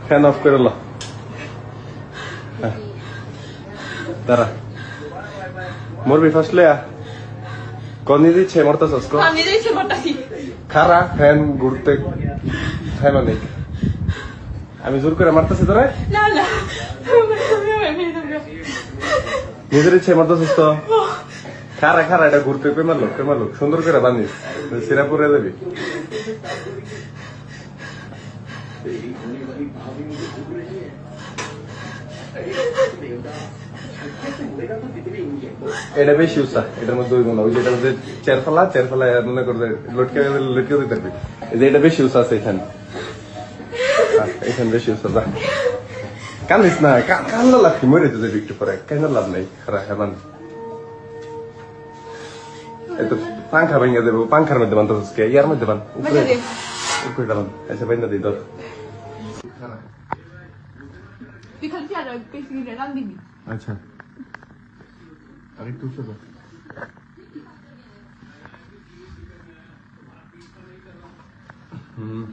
fan of করে লো দাঁড়া মরবি ফাসলে কনি দিচ্ছে মরতাছস কো আমি দিয়েছি মরতাছি খারা ফ্যান ঘুরতে হ্যাঁ মানে আমি জোর করে মারতেছি তোরে না না নিজের ইচ্ছে মারতেছিস তো খারা খারা এটা ঘুরতে কে মারলো সুন্দর করে বানিস সিরাপুরে যাবি এটা বেশি উৎসাহ এটার মধ্যে ওই গুণ ওই যেটার মধ্যে চেয়ার ফেলা মনে করবে লটকে দিতে পারবি এই যে এটা বেশি উৎসাহ আছে এখানে এখানে বেশি উৎসাহ যা কান্দিস না কান্না লাভ কি মরে তো যাবি একটু পরে কেন লাভ নাই খারাপ হেমান এই তো পাংখা ভেঙে দেবো পাংখার মধ্যে বান্ধব ইয়ার মধ্যে বান উপরে ডালাম এসে বাইন্দা দিই ধর তুই খালি আর বেশি রান দিবি আচ্ছা আরেকটু উঠে হুম